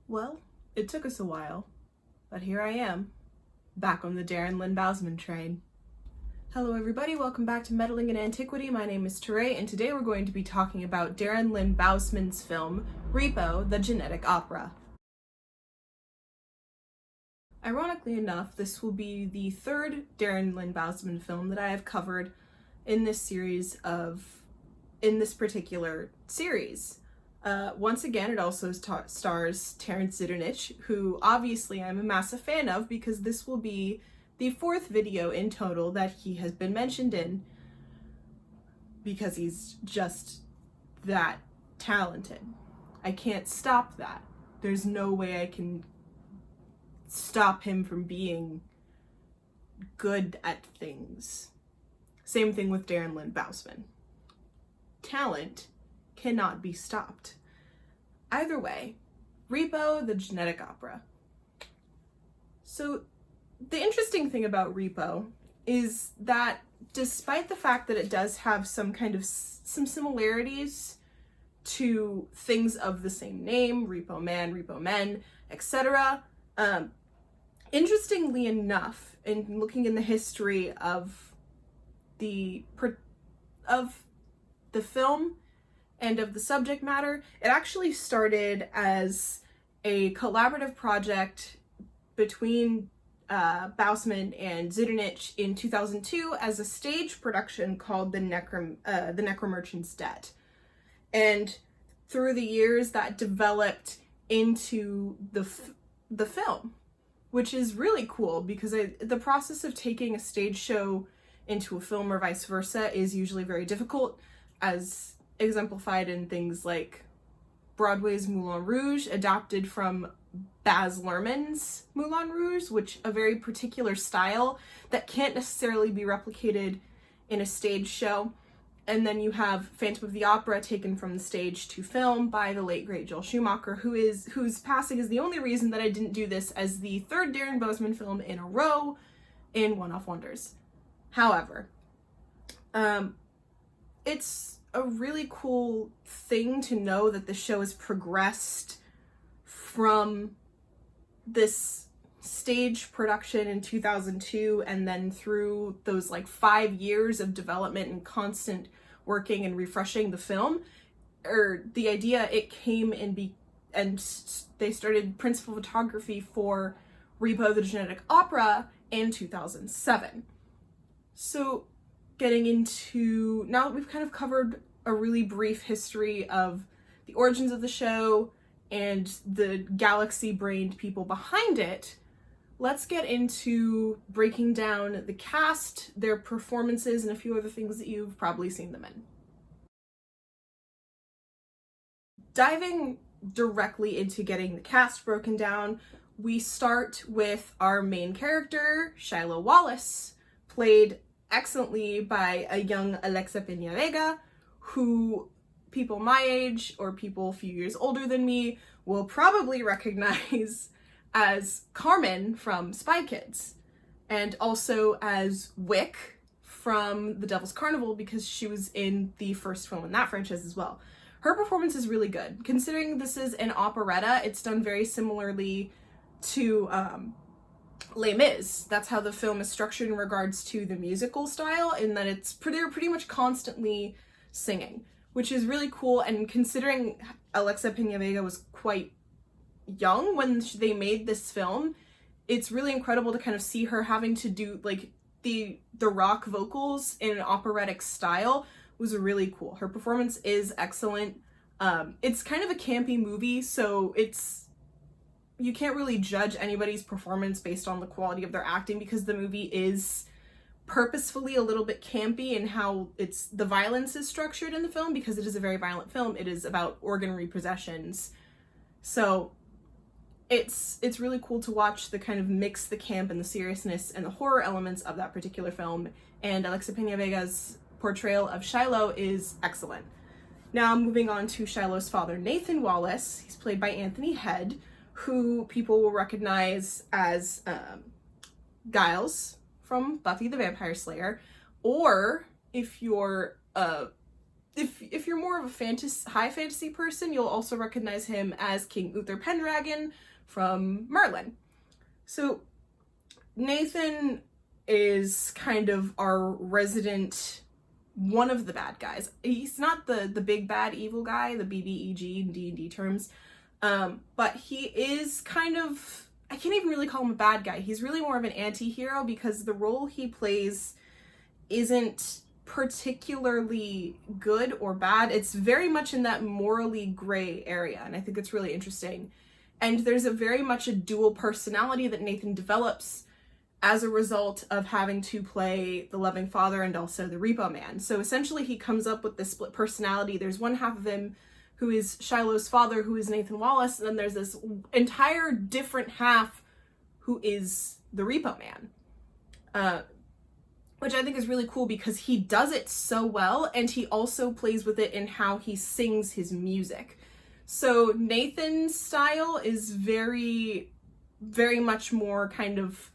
Well, it took us a while, but here I am, back on the Darren Lynn Bousman train. Hello everybody, welcome back to Meddling in Antiquity. My name is Terrence, and today we're going to be talking about Darren Lynn Bousman's film, Repo, the Genetic Opera. Ironically enough, this will be the third Darren Lynn Bousman film that I have covered in this particular series. Once again, it also stars Terrence Zdunich, who obviously I'm a massive fan of because this will be the fourth video in total that he has been mentioned in, because he's just that talented. I can't stop that. There's no way I can stop him from being good at things. Same thing with Darren Lynn Bousman. Talent cannot be stopped. Either way, Repo, the Genetic Opera. So the interesting thing about Repo is that despite the fact that it does have some similarities to things of the same name, Repo Man, Repo Men, etc., interestingly enough, in looking in the history of the film and of the subject matter, it actually started as a collaborative project between Bousman and Zdunich in 2002 as a stage production called The Necromerchant's Debt. And through the years that developed into the film, which is really cool because the process of taking a stage show into a film or vice versa is usually very difficult, as exemplified in things like Broadway's Moulin Rouge, adapted from Baz Luhrmann's Moulin Rouge, which a very particular style that can't necessarily be replicated in a stage show. And then you have Phantom of the Opera, taken from the stage to film by the late great Joel Schumacher, whose passing is the only reason that I didn't do this as the third Darren Bousman film in a row in One-Off Wonders. However, it's a really cool thing to know that the show has progressed from this stage production in 2002 and then through those 5 years of development and constant working and refreshing the film. The idea, it came and they started principal photography for Repo, the Genetic Opera in 2007. So getting into, now that we've kind of covered a really brief history of the origins of the show and the galaxy-brained people behind it, let's get into breaking down the cast, their performances, and a few other things that you've probably seen them in. Diving directly into getting the cast broken down, we start with our main character, Shiloh Wallace, played excellently by a young Alexa Peña-Vega, who people my age or people a few years older than me will probably recognize as Carmen from Spy Kids, and also as Wick from The Devil's Carnival, because she was in the first film in that franchise as well. Her performance is really good. Considering this is an operetta, it's done very similarly to Les Mis. That's how the film is structured in regards to the musical style, in that they're pretty much constantly singing, which is really cool. And considering Alexa Peña-Vega was quite young when they made this film, it's really incredible to kind of see her having to do the rock vocals in an operatic style. Was really cool. Her performance is excellent. It's kind of a campy movie, so you can't really judge anybody's performance based on the quality of their acting, because the movie is purposefully a little bit campy in how the violence is structured in the film, because it is a very violent film. It is about organ repossessions. So it's really cool to watch the kind of mix the camp and the seriousness and the horror elements of that particular film, and Alexa Peña-Vega's portrayal of Shiloh is excellent. Now moving on to Shiloh's father, Nathan Wallace. He's played by Anthony Head, who people will recognize as Giles from Buffy the Vampire Slayer, or if you're a if you're more of a high fantasy person, you'll also recognize him as King Uther Pendragon from Merlin. So Nathan is kind of our resident, one of the bad guys. He's not the big bad evil guy, the BBEG in D&D terms, but he is kind of, I can't even really call him a bad guy. He's really more of an anti-hero because the role he plays isn't particularly good or bad. It's very much in that morally gray area, and I think it's really interesting. And there's a very much a dual personality that Nathan develops as a result of having to play the loving father and also the Repo Man. So essentially he comes up with this split personality. There's one half of him who is Shiloh's father, who is Nathan Wallace, and then there's this entire different half who is the Repo Man. Which I think is really cool because he does it so well, and he also plays with it in how he sings his music. So Nathan's style is very, very much more kind of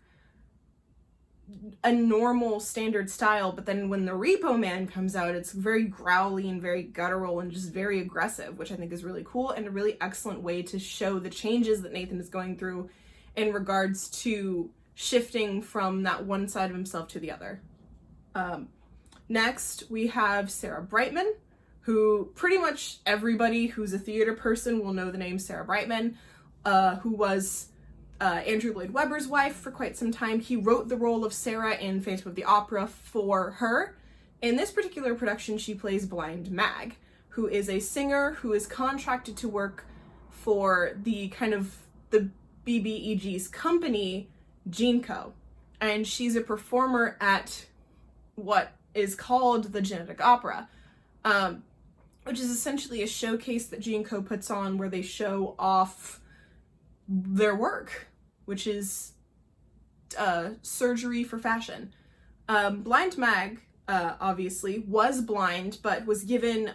a normal standard style, but then when the Repo Man comes out, it's very growly and very guttural and just very aggressive, which I think is really cool and a really excellent way to show the changes that Nathan is going through in regards to shifting from that one side of himself to the other. Next, we have Sarah Brightman, who pretty much everybody who's a theater person will know the name Sarah Brightman, who was Andrew Lloyd Webber's wife for quite some time. He wrote the role of Sarah in Phantom of the Opera for her. In this particular production, she plays Blind Mag, who is a singer who is contracted to work for the BBEG's company, GeneCo. And she's a performer at what is called the Genetic Opera, which is essentially a showcase that GeneCo puts on where they show off their work, which is surgery for fashion. Blind Mag, obviously, was blind, but was given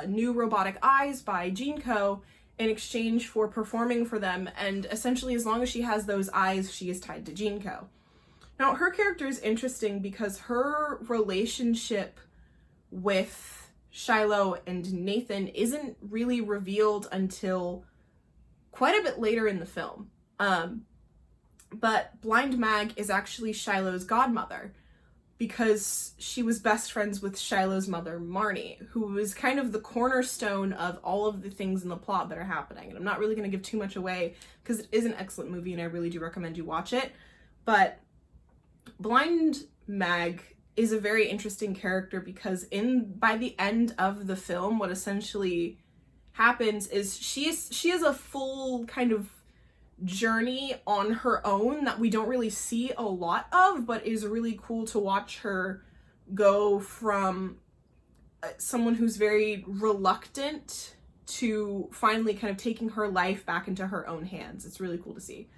new robotic eyes by GeneCo in exchange for performing for them, and essentially as long as she has those eyes, she is tied to GeneCo. Now, her character is interesting because her relationship with Shiloh and Nathan isn't really revealed until quite a bit later in the film. But Blind Mag is actually Shiloh's godmother because she was best friends with Shiloh's mother, Marnie, who was kind of the cornerstone of all of the things in the plot that are happening. And I'm not really going to give too much away because it is an excellent movie and I really do recommend you watch it. But Blind Mag is a very interesting character because by the end of the film, what essentially happens is she has a full kind of journey on her own that we don't really see a lot of, but is really cool to watch her go from someone who's very reluctant to finally kind of taking her life back into her own hands. It's really cool to see.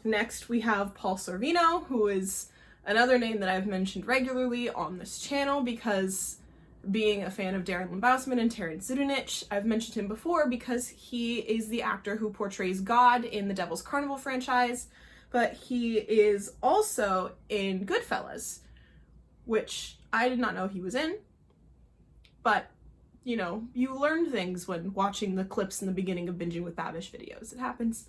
Next, we have Paul Sorvino, who is another name that I've mentioned regularly on this channel because being a fan of Darren Bousman and Terrence Zdunich, I've mentioned him before because he is the actor who portrays God in the Devil's Carnival franchise, but he is also in Goodfellas, which I did not know he was in, but, you know, you learn things when watching the clips in the beginning of Binging with Babish videos. It happens.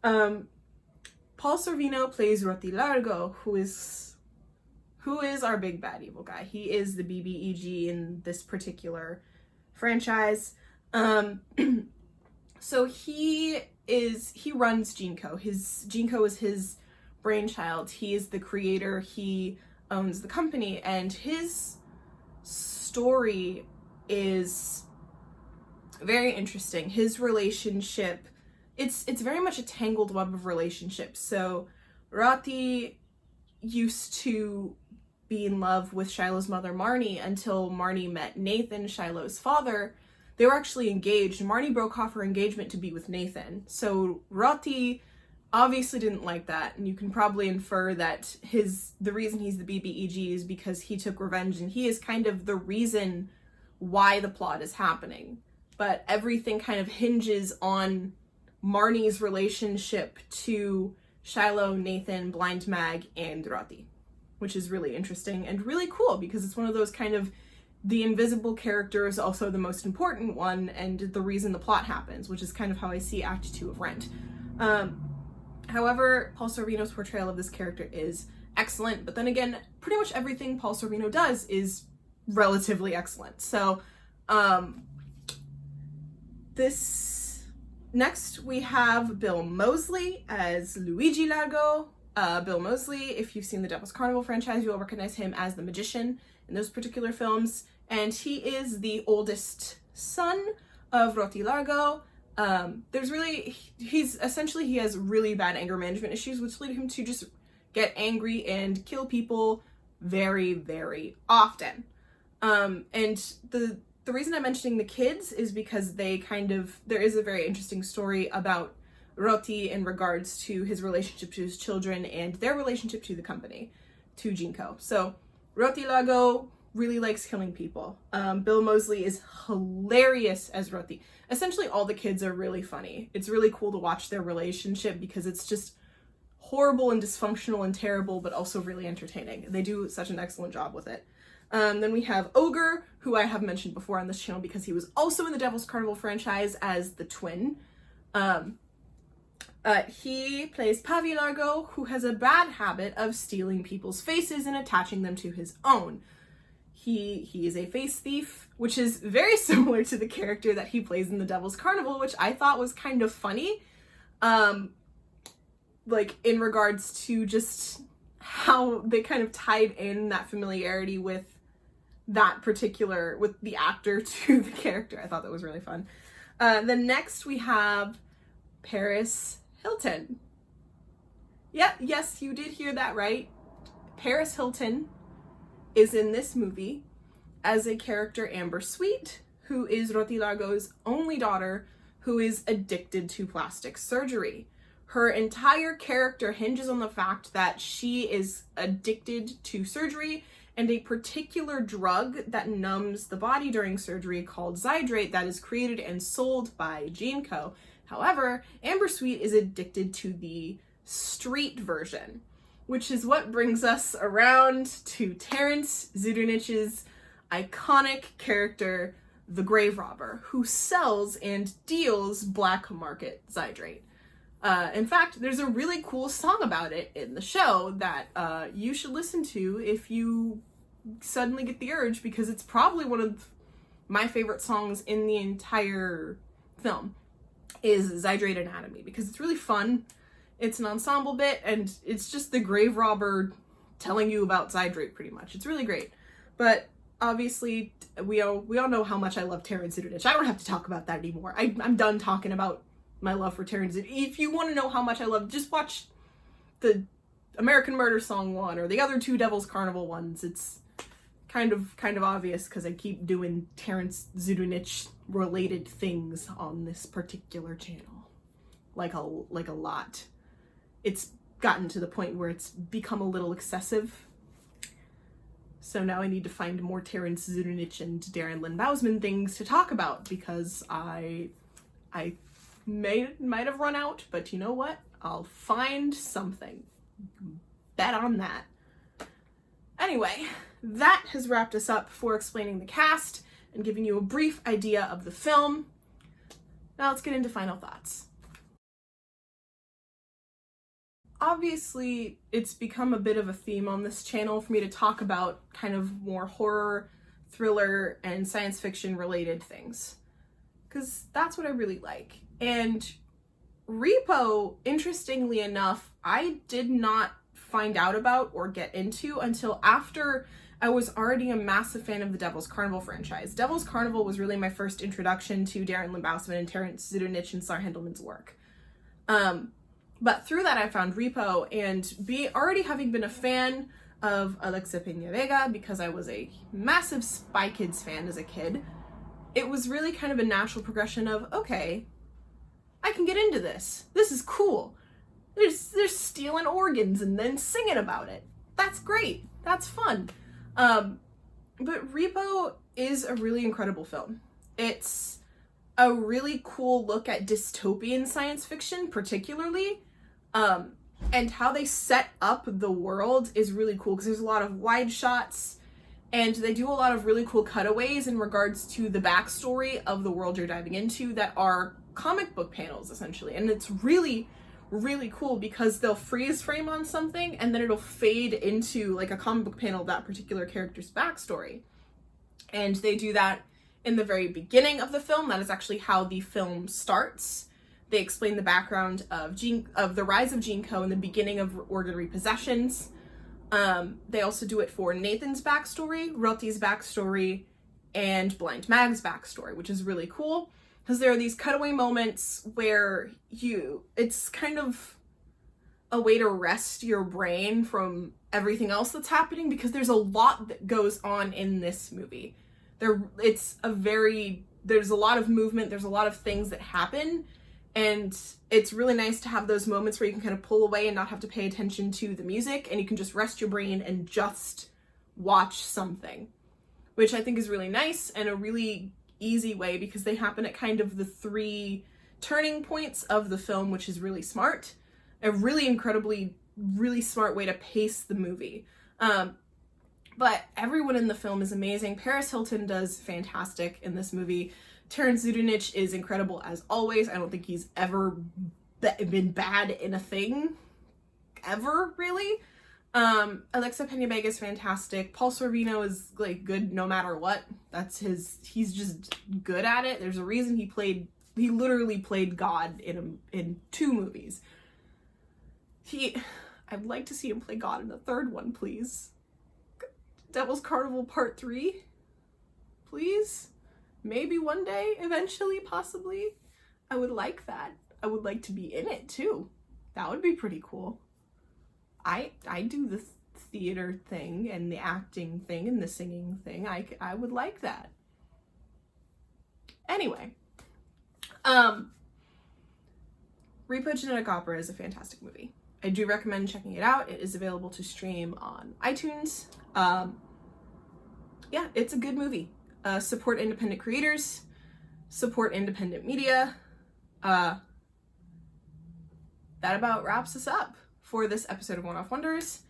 Paul Sorvino plays Roti Largo, who is our big bad evil guy. He is the BBEG in this particular franchise. So he runs GeneCo. GeneCo is his brainchild. He is the creator. He owns the company, and his story is very interesting. His relationship, it's very much a tangled web of relationships. So Rati used to be in love with Shiloh's mother, Marnie, until Marnie met Nathan, Shiloh's father. They were actually engaged. Marnie broke off her engagement to be with Nathan. So Rati obviously didn't like that, and you can probably infer that the reason he's the BBEG is because he took revenge, and he is kind of the reason why the plot is happening. But everything kind of hinges on Marnie's relationship to Shiloh, Nathan, Blind Mag, and Rati, which is really interesting and really cool because it's one of those kind of the invisible character is also the most important one and the reason the plot happens, which is kind of how I see Act 2 of Rent. However, Paul Sorvino's portrayal of this character is excellent, but then again, pretty much everything Paul Sorvino does is relatively excellent. So, next we have Bill Moseley as Luigi Largo. Bill Moseley, if you've seen the Devil's Carnival franchise, you'll recognize him as the magician in those particular films, and he is the oldest son of Roti Largo. He has really bad anger management issues, which lead him to just get angry and kill people very, very often. And the reason I'm mentioning the kids is because there is a very interesting story about Roti in regards to his relationship to his children and their relationship to the company, to Jinko. So Roti Largo really likes killing people. Bill Moseley is hilarious as Roti. Essentially all the kids are really funny. It's really cool to watch their relationship because it's just horrible and dysfunctional and terrible, but also really entertaining. They do such an excellent job with it. Then we have Ogre, who I have mentioned before on this channel because he was also in the Devil's Carnival franchise as the twin. He plays Pavi Largo, who has a bad habit of stealing people's faces and attaching them to his own. He is a face thief, which is very similar to the character that he plays in the Devil's Carnival, which I thought was kind of funny. Like in regards to just how they kind of tied in that familiarity with the actor to the character. I thought that was really fun. Then next we have Paris Hilton. Yeah, yes, you did hear that right. Paris Hilton is in this movie as a character Amber Sweet, who is Roti Largo's only daughter who is addicted to plastic surgery. Her entire character hinges on the fact that she is addicted to surgery and a particular drug that numbs the body during surgery called Zydrate that is created and sold by Jinko. However, Amber Sweet is addicted to the street version, which is what brings us around to Terrence, Zdunich's iconic character, the Grave Robber, who sells and deals black market Zydrate. In fact, there's a really cool song about it in the show that you should listen to if you suddenly get the urge, because it's probably one of my favorite songs in the entire film, is Zydrate Anatomy, because it's really fun. It's an ensemble bit, and it's just the Grave Robber telling you about Zydrate, pretty much. It's really great. But obviously, we all know how much I love Terrence Zdunich. I don't have to talk about that anymore. I'm done talking about my love for Terrence. If you want to know how much I love, just watch the American Murder Song one or the other two Devil's Carnival ones. It's kind of obvious because I keep doing Terrence Zdunich related things on this particular channel, like a lot. It's gotten to the point where it's become a little excessive. So now I need to find more Terrence Zdunich and Darren Lynn Bousman things to talk about, because I might have run out, but you know what? I'll find something. Bet on that. Anyway, that has wrapped us up for explaining the cast and giving you a brief idea of the film. Now let's get into final thoughts. Obviously, it's become a bit of a theme on this channel for me to talk about kind of more horror, thriller, and science fiction related things, because that's what I really like. And Repo, interestingly enough, I did not find out about or get into until after I was already a massive fan of the Devil's Carnival franchise. Devil's Carnival was really my first introduction to Darren Lynn Bousman and Terrence Zdunich and Sar Handelman's work. But through that I found Repo, and already having been a fan of Alexa Peña Vega because I was a massive Spy Kids fan as a kid, it was really kind of a natural progression of, okay, I can get into this. This is cool. They're stealing organs and then singing about it. That's great. That's fun. But Repo is a really incredible film. It's a really cool look at dystopian science fiction, particularly. And how they set up the world is really cool, because there's a lot of wide shots And they do a lot of really cool cutaways in regards to the backstory of the world you're diving into that are comic book panels, essentially. And it's really, really cool because they'll freeze frame on something and then it'll fade into like a comic book panel of that particular character's backstory. And they do that in the very beginning of the film. That is actually how the film starts. They explain the background of the rise of Jinko and the beginning of organ repossessions. They also do it for Nathan's backstory, Relti's backstory, and Blind Mag's backstory, which is really cool because there are these cutaway moments where it's kind of a way to rest your brain from everything else that's happening because there's a lot that goes on in this movie. There's a lot of movement, there's a lot of things that happen, and it's really nice to have those moments where you can kind of pull away and not have to pay attention to the music, and you can just rest your brain and just watch something, which I think is really nice and a really easy way because they happen at kind of the 3 turning points of the film, which is really smart. A really incredibly, really smart way to pace the movie. But everyone in the film is amazing. Paris Hilton does fantastic in this movie. Terrence Zdunich is incredible as always. I don't think he's ever been bad in a thing. Ever, really. Alexa Pena-Vega is fantastic. Paul Sorvino is like good no matter what. He's just good at it. There's a reason he literally played God in 2 movies. I'd like to see him play God in the 3rd one, please. Devil's Carnival Part 3, please. Maybe one day, eventually, possibly. I would like that. I would like to be in it too. That would be pretty cool. I do the theater thing and the acting thing and the singing thing. I would like that. Anyway, Repo Genetic Opera is a fantastic movie. I do recommend checking it out. It is available to stream on iTunes. Yeah, it's a good movie. Support independent creators, support independent media. That about wraps us up for this episode of One Off Wonders.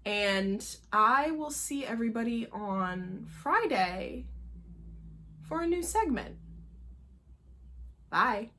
And I will see everybody on Friday for a new segment. Bye.